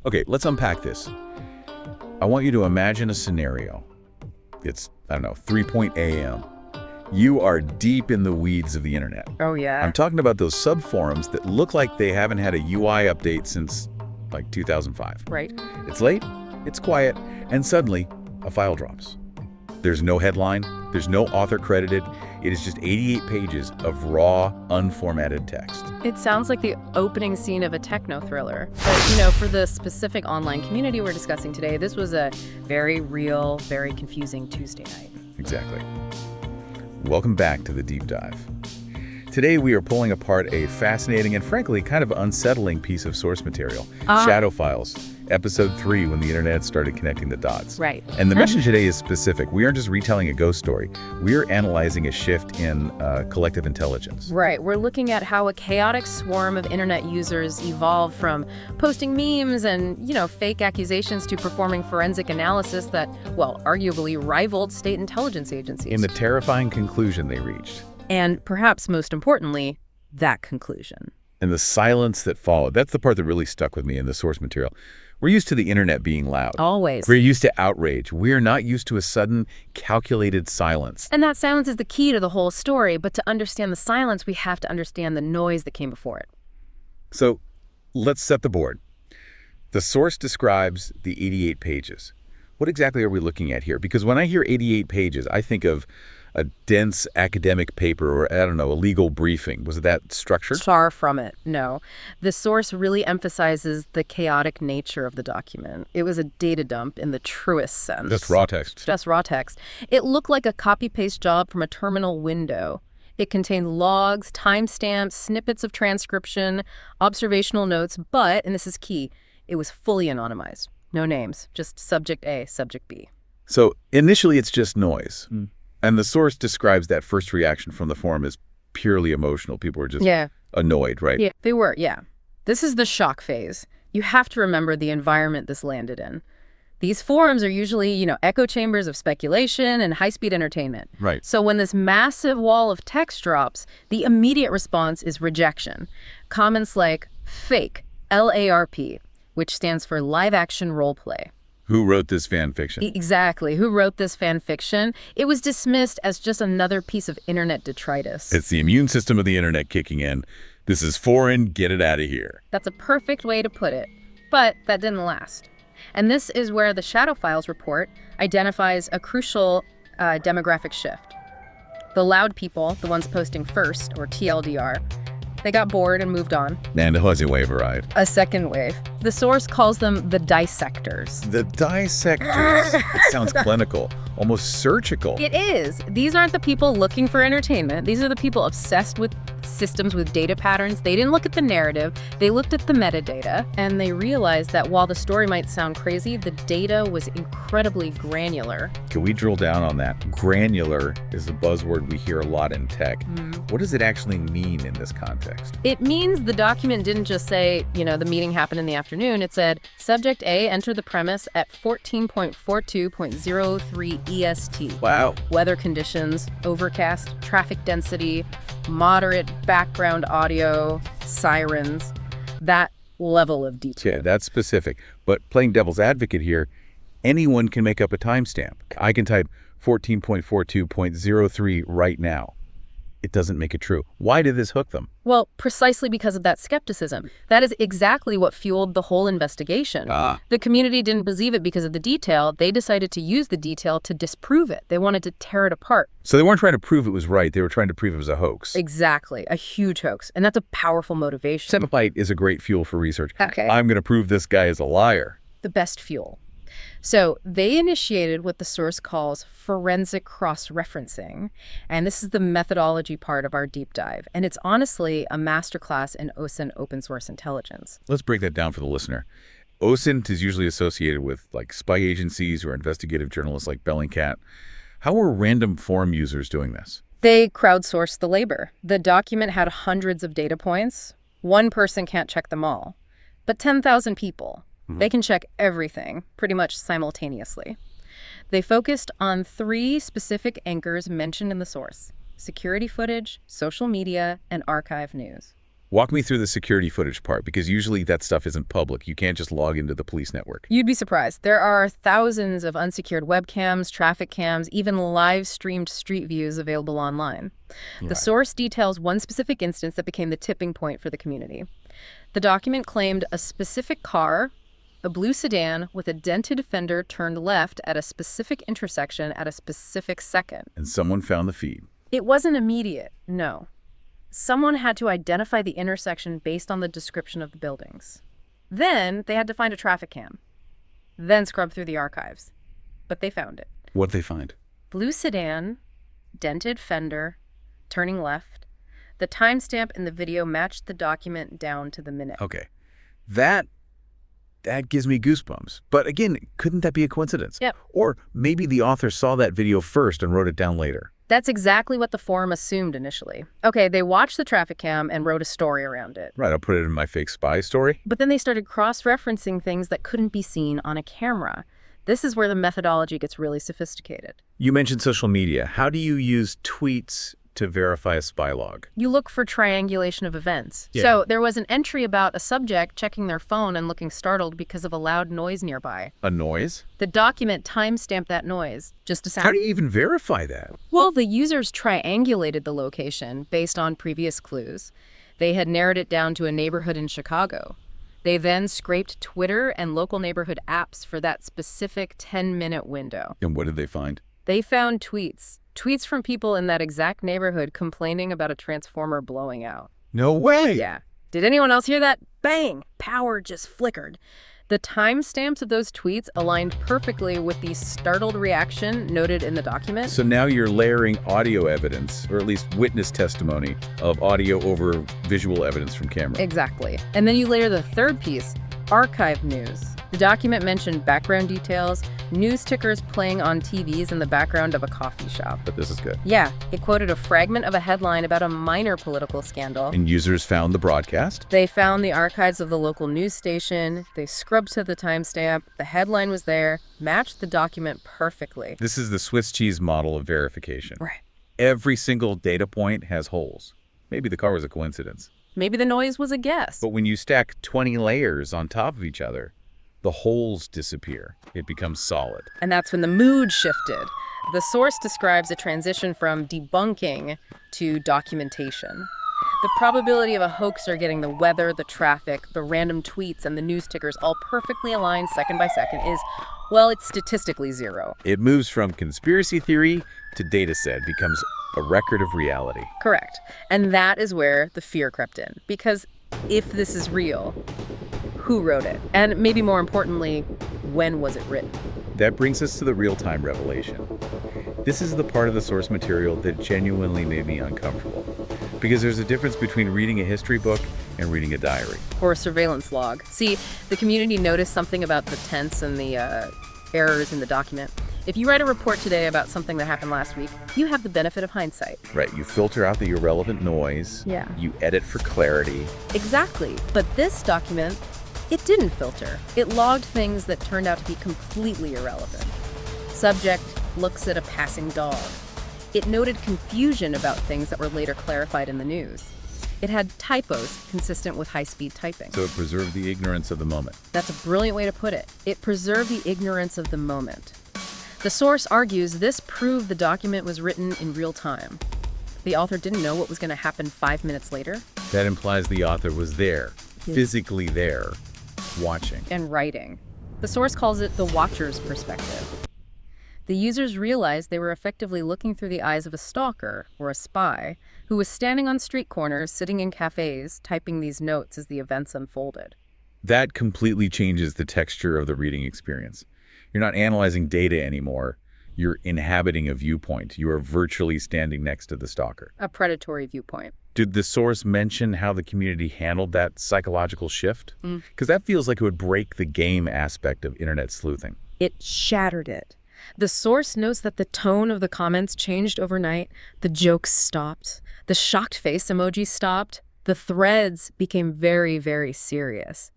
Okay, let's unpack this. I want you to imagine a scenario. It's, I don't know, 3 a.m. You are deep in the weeds of the internet. Oh, yeah. I'm talking about those subforums that look like they haven't had a UI update since, like, 2005. Right. It's late, it's quiet, and suddenly, a file drops. There's no headline, there's no author credited. It is just 88 pages of raw, unformatted text. It sounds like the opening scene of a techno thriller. But, for the specific online community we're discussing today, this was a very real, very confusing Tuesday night. Exactly. Welcome back to the Deep Dive. Today we are pulling apart a fascinating and frankly kind of unsettling piece of source material, Shadow Files, Episode 3, when the internet started connecting the dots. Right. And the message today is specific. We aren't just retelling a ghost story. We're analyzing a shift in collective intelligence. Right. We're looking at how a chaotic swarm of internet users evolved from posting memes and, fake accusations to performing forensic analysis that, well, arguably rivaled state intelligence agencies. In the terrifying conclusion they reached. And perhaps most importantly, that conclusion. And the silence that followed. That's the part that really stuck with me in the source material. We're used to the internet being loud. Always. We're used to outrage. We're not used to a sudden, calculated silence. And that silence is the key to the whole story, but to understand the silence, we have to understand the noise that came before it. So, let's set the board. The source describes the 88 pages. What exactly are we looking at here? Because when I hear 88 pages, I think of a dense academic paper or, I don't know, a legal briefing. Was it that structured? Far from it, no. The source really emphasizes the chaotic nature of the document. It was a data dump in the truest sense. Just raw text. Just raw text. It looked like a copy-paste job from a terminal window. It contained logs, timestamps, snippets of transcription, observational notes, but, and this is key, it was fully anonymized. No names, just subject A, subject B. So initially it's just noise. And the source describes that first reaction from the forum as purely emotional. People were just annoyed, right? Yeah, they were, yeah. This is the shock phase. You have to remember the environment this landed in. These forums are usually, echo chambers of speculation and high-speed entertainment. Right. So when this massive wall of text drops, the immediate response is rejection. Comments like fake, LARP, which stands for live action role play. Who wrote this fan fiction? Exactly. Who wrote this fan fiction? It was dismissed as just another piece of internet detritus. It's the immune system of the internet kicking in. This is foreign, get it out of here. That's a perfect way to put it. But that didn't last. And this is where the Shadow Files report identifies a crucial demographic shift. The loud people, the ones posting first, or TLDR, they got bored and moved on. And a fuzzy wave arrived. A second wave. The source calls them the dissectors. The dissectors. It sounds clinical, almost surgical. It is. These aren't the people looking for entertainment. These are the people obsessed with systems with data patterns. They didn't look at the narrative. They looked at the metadata, and they realized that while the story might sound crazy, the data was incredibly granular. Can we drill down on that? Granular is a buzzword we hear a lot in tech. What does it actually mean in this context? It means the document didn't just say, the meeting happened in the afternoon. It said, subject A entered the premise at 14.42.03 EST. Wow. Weather conditions, overcast, traffic density, moderate background audio, sirens, that level of detail. Yeah, that's specific. But playing devil's advocate here, anyone can make up a timestamp. I can type 14.42.03 right now. It doesn't make it true. Why did this hook them? Well, precisely because of that skepticism. That is exactly what fueled the whole investigation. The community didn't believe it because of the detail. They decided to use the detail to disprove it. They wanted to tear it apart. So they weren't trying to prove it was right. They were trying to prove it was a hoax. Exactly. A huge hoax. And that's a powerful motivation. Semipite is a great fuel for research. Okay. I'm going to prove this guy is a liar. The best fuel. So they initiated what the source calls forensic cross-referencing. And this is the methodology part of our deep dive. And it's honestly a masterclass in OSINT open source intelligence. Let's break that down for the listener. OSINT is usually associated with spy agencies or investigative journalists like Bellingcat. How are random forum users doing this? They crowdsourced the labor. The document had hundreds of data points. One person can't check them all. But 10,000 people. They can check everything pretty much simultaneously. They focused on 3 specific anchors mentioned in the source: security footage, social media, and archive news. Walk me through the security footage part, because usually that stuff isn't public. You can't just log into the police network. You'd be surprised. There are thousands of unsecured webcams, traffic cams, even live-streamed street views available online. The source details one specific instance that became the tipping point for the community. The document claimed a specific car, a blue sedan with a dented fender, turned left at a specific intersection at a specific second. And someone found the feed. It wasn't immediate, no. Someone had to identify the intersection based on the description of the buildings. Then they had to find a traffic cam. Then scrub through the archives. But they found it. What'd they find? Blue sedan, dented fender, turning left. The timestamp in the video matched the document down to the minute. Okay. That gives me goosebumps. But again, couldn't that be a coincidence? Yep. Or maybe the author saw that video first and wrote it down later. That's exactly what the forum assumed initially. Okay, they watched the traffic cam and wrote a story around it. Right, I'll put it in my fake spy story. But then they started cross-referencing things that couldn't be seen on a camera. This is where the methodology gets really sophisticated. You mentioned social media. How do you use tweets to verify a spy log? You look for triangulation of events. Yeah. So there was an entry about a subject checking their phone and looking startled because of a loud noise nearby. A noise? The document timestamped that noise, just a sound. How do you even verify that? Well, the users triangulated the location based on previous clues. They had narrowed it down to a neighborhood in Chicago. They then scraped Twitter and local neighborhood apps for that specific 10-minute window. And what did they find? They found tweets from people in that exact neighborhood complaining about a transformer blowing out. No way! Yeah. Did anyone else hear that? Bang! Power just flickered. The timestamps of those tweets aligned perfectly with the startled reaction noted in the document. So now you're layering audio evidence, or at least witness testimony, of audio over visual evidence from camera. Exactly. And then you layer the third piece, archive news. The document mentioned background details, news tickers playing on TVs in the background of a coffee shop. But this is good. Yeah, it quoted a fragment of a headline about a minor political scandal. And users found the broadcast? They found the archives of the local news station. They scrubbed to the timestamp. The headline was there, matched the document perfectly. This is the Swiss cheese model of verification. Right. Every single data point has holes. Maybe the car was a coincidence. Maybe the noise was a guess. But when you stack 20 layers on top of each other, the holes disappear. It becomes solid. And that's when the mood shifted. The source describes a transition from debunking to documentation. The probability of a hoaxer getting the weather, the traffic, the random tweets, and the news tickers all perfectly aligned second by second is, well, it's statistically zero. It moves from conspiracy theory to data set, becomes a record of reality. Correct. And that is where the fear crept in. Because if this is real, who wrote it? And maybe more importantly, when was it written? That brings us to the real-time revelation. This is the part of the source material that genuinely made me uncomfortable. Because there's a difference between reading a history book and reading a diary. Or a surveillance log. See, the community noticed something about the tense and the errors in the document. If you write a report today about something that happened last week, you have the benefit of hindsight. Right, you filter out the irrelevant noise. Yeah. You edit for clarity. Exactly. But this document, it didn't filter. It logged things that turned out to be completely irrelevant. Subject looks at a passing dog. It noted confusion about things that were later clarified in the news. It had typos consistent with high-speed typing. So it preserved the ignorance of the moment. That's a brilliant way to put it. It preserved the ignorance of the moment. The source argues this proved the document was written in real time. The author didn't know what was going to happen 5 minutes later. That implies the author was there, physically there, watching. And writing. The source calls it the watcher's perspective. The users realized they were effectively looking through the eyes of a stalker or a spy who was standing on street corners, sitting in cafes, typing these notes as the events unfolded. That completely changes the texture of the reading experience. You're not analyzing data anymore. You're inhabiting a viewpoint. You are virtually standing next to the stalker. A predatory viewpoint. Did the source mention how the community handled that psychological shift? Because that feels like it would break the game aspect of internet sleuthing. It shattered it. The source notes that the tone of the comments changed overnight. The jokes stopped. The shocked face emoji stopped. The threads became very, very serious.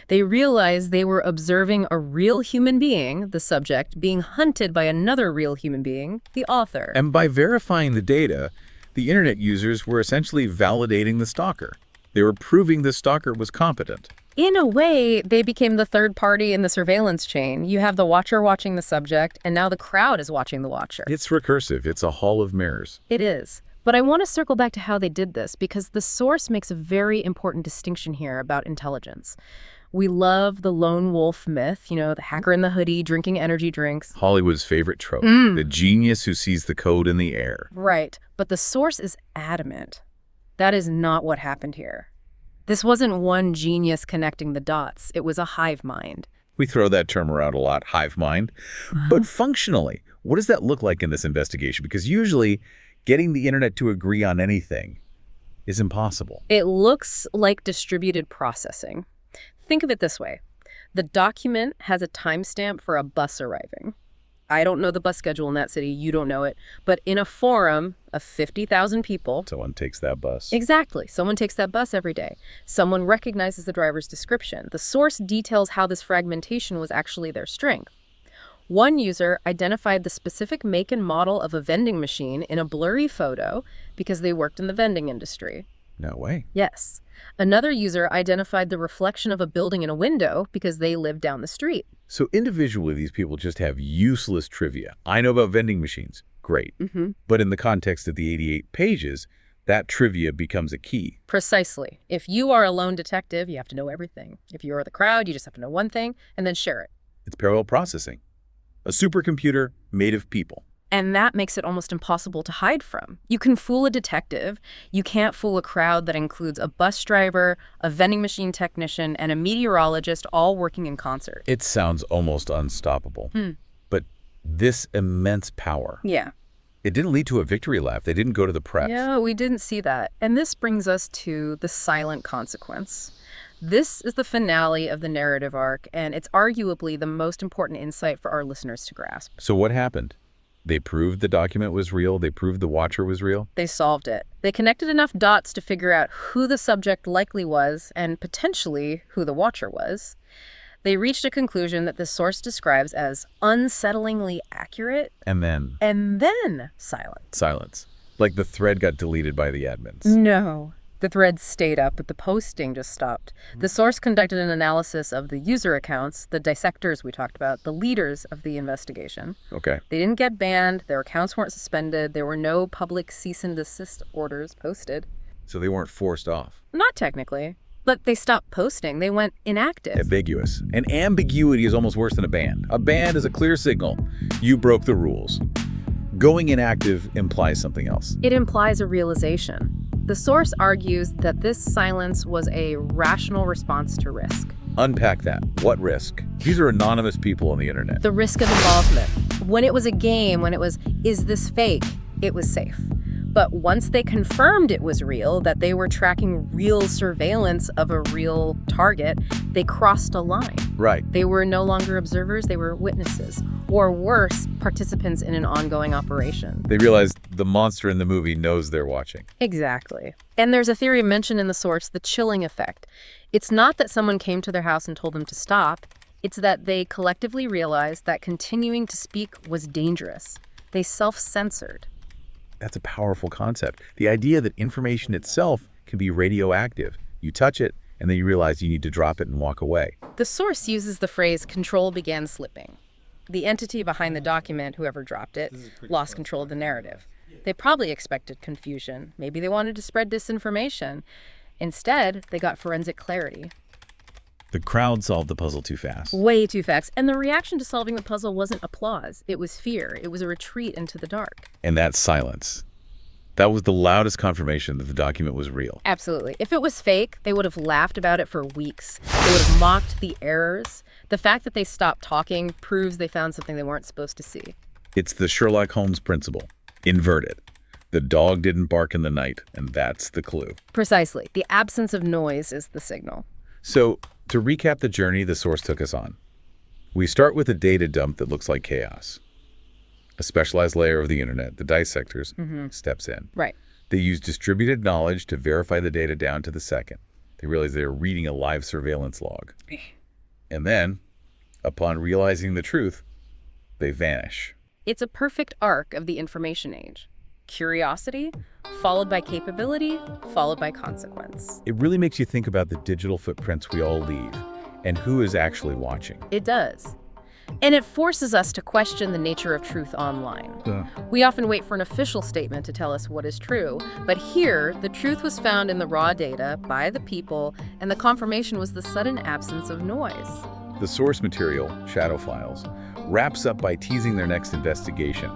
They realized they were observing a real human being, the subject, being hunted by another real human being, the author. And by verifying the data, the internet users were essentially validating the stalker. They were proving the stalker was competent. In a way, they became the third party in the surveillance chain. You have the watcher watching the subject, and now the crowd is watching the watcher. It's recursive. It's a hall of mirrors. It is. But I want to circle back to how they did this, because the source makes a very important distinction here about intelligence. We love the lone wolf myth, the hacker in the hoodie drinking energy drinks. Hollywood's favorite trope, the genius who sees the code in the air. Right, but the source is adamant. That is not what happened here. This wasn't one genius connecting the dots. It was a hive mind. We throw that term around a lot, hive mind. But functionally, what does that look like in this investigation? Because usually, getting the internet to agree on anything is impossible. It looks like distributed processing. Think of it this way. The document has a timestamp for a bus arriving. I don't know the bus schedule in that city. You don't know it. But in a forum of 50,000 people... Someone takes that bus. Exactly. Someone takes that bus every day. Someone recognizes the driver's description. The source details how this fragmentation was actually their strength. One user identified the specific make and model of a vending machine in a blurry photo because they worked in the vending industry. No way. Yes. Another user identified the reflection of a building in a window because they lived down the street. So individually, these people just have useless trivia. I know about vending machines. Great. But in the context of the 88 pages, that trivia becomes a key. Precisely. If you are a lone detective, you have to know everything. If you are the crowd, you just have to know one thing and then share it. It's parallel processing. A supercomputer made of people. And that makes it almost impossible to hide from. You can fool a detective. You can't fool a crowd that includes a bus driver, a vending machine technician, and a meteorologist all working in concert. It sounds almost unstoppable. But this immense power. Yeah. It didn't lead to a victory lap. They didn't go to the press. Yeah, we didn't see that. And this brings us to the silent consequence. This is the finale of the narrative arc, and it's arguably the most important insight for our listeners to grasp. So what happened? They proved the document was real. They proved the watcher was real. They solved it. They connected enough dots to figure out who the subject likely was and potentially who the watcher was. They reached a conclusion that the source describes as unsettlingly accurate. And then Silence. Silence. Like the thread got deleted by the admins. No. The thread stayed up, but the posting just stopped. The source conducted an analysis of the user accounts, the dissectors we talked about, the leaders of the investigation. Okay. They didn't get banned. Their accounts weren't suspended. There were no public cease and desist orders posted. So they weren't forced off. Not technically. But they stopped posting. They went inactive. Ambiguous. And ambiguity is almost worse than a ban. A ban is a clear signal. You broke the rules. Going inactive implies something else. It implies a realization. The source argues that this silence was a rational response to risk. Unpack that. What risk? These are anonymous people on the internet. The risk of involvement. When it was a game, when it was, is this fake? It was safe. But once they confirmed it was real, that they were tracking real surveillance of a real target, they crossed a line. Right. They were no longer observers, they were witnesses. Or worse, participants in an ongoing operation. They realized the monster in the movie knows they're watching. Exactly. And there's a theory mentioned in the source, the chilling effect. It's not that someone came to their house and told them to stop. It's that they collectively realized that continuing to speak was dangerous. They self-censored. That's a powerful concept. The idea that information itself can be radioactive. You touch it, and then you realize you need to drop it and walk away. The source uses the phrase, control began slipping. The entity behind the document, whoever dropped it, lost control of the narrative. They probably expected confusion. Maybe they wanted to spread disinformation. Instead, they got forensic clarity. The crowd solved the puzzle too fast. Way too fast. And the reaction to solving the puzzle wasn't applause. It was fear. It was a retreat into the dark. And that silence. That was the loudest confirmation that the document was real. Absolutely. If it was fake, they would have laughed about it for weeks. They would have mocked the errors. The fact that they stopped talking proves they found something they weren't supposed to see. It's the Sherlock Holmes principle. Inverted. The dog didn't bark in the night, and that's the clue. Precisely. The absence of noise is the signal. So, to recap the journey the source took us on, we start with a data dump that looks like chaos. A specialized layer of the internet, the dissectors, steps in. Right. They use distributed knowledge to verify the data down to the second. They realize they're reading a live surveillance log. And then, upon realizing the truth, they vanish. It's a perfect arc of the information age. Curiosity, followed by capability, followed by consequence. It really makes you think about the digital footprints we all leave and who is actually watching. It does. And it forces us to question the nature of truth online. Yeah. We often wait for an official statement to tell us what is true, but here, the truth was found in the raw data by the people, and the confirmation was the sudden absence of noise. The source material, Shadow Files, wraps up by teasing their next investigation.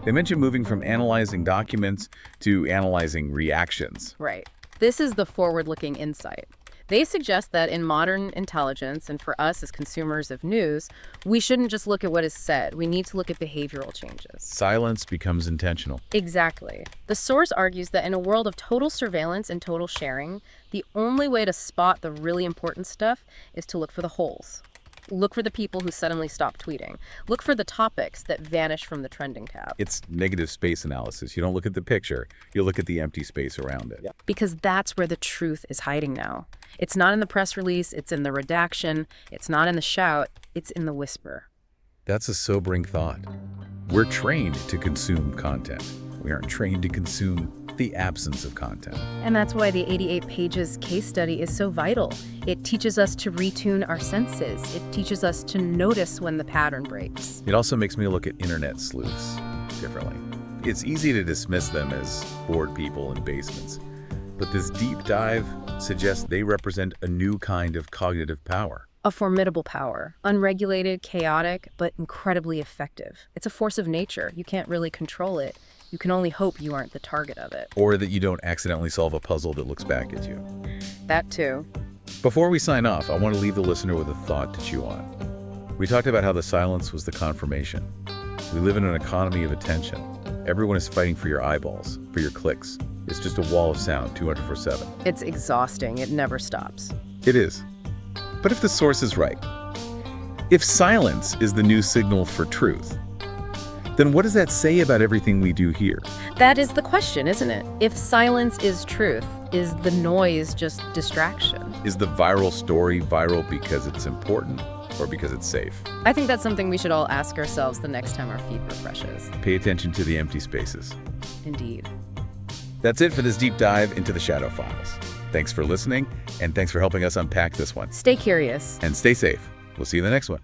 They mention moving from analyzing documents to analyzing reactions. Right. This is the forward-looking insight. They suggest that in modern intelligence, and for us as consumers of news, we shouldn't just look at what is said. We need to look at behavioral changes. Silence becomes intentional. Exactly. The source argues that in a world of total surveillance and total sharing, the only way to spot the really important stuff is to look for the holes. Look for the people who suddenly stop tweeting. Look for the topics that vanish from the trending tab. It's negative space analysis. You don't look at the picture, you look at the empty space around it. Because that's where the truth is hiding now. It's not in the press release, it's in the redaction, it's not in the shout, it's in the whisper. That's a sobering thought. We're trained to consume content. We aren't trained to consume the absence of content. And that's why the 88 pages case study is so vital. It teaches us to retune our senses. It teaches us to notice when the pattern breaks. It also makes me look at internet sleuths differently. It's easy to dismiss them as bored people in basements, but this deep dive suggests they represent a new kind of cognitive power. A formidable power, unregulated, chaotic, but incredibly effective. It's a force of nature. You can't really control it. You can only hope you aren't the target of it. Or that you don't accidentally solve a puzzle that looks back at you. That too. Before we sign off, I want to leave the listener with a thought to chew on. We talked about how the silence was the confirmation. We live in an economy of attention. Everyone is fighting for your eyeballs, for your clicks. It's just a wall of sound 24/7. It's exhausting. It never stops. It is. But if the source is right, if silence is the new signal for truth, then what does that say about everything we do here? That is the question, isn't it? If silence is truth, is the noise just distraction? Is the viral story viral because it's important or because it's safe? I think that's something we should all ask ourselves the next time our feed refreshes. Pay attention to the empty spaces. Indeed. That's it for this deep dive into the Shadow Files. Thanks for listening, and thanks for helping us unpack this one. Stay curious. And stay safe. We'll see you in the next one.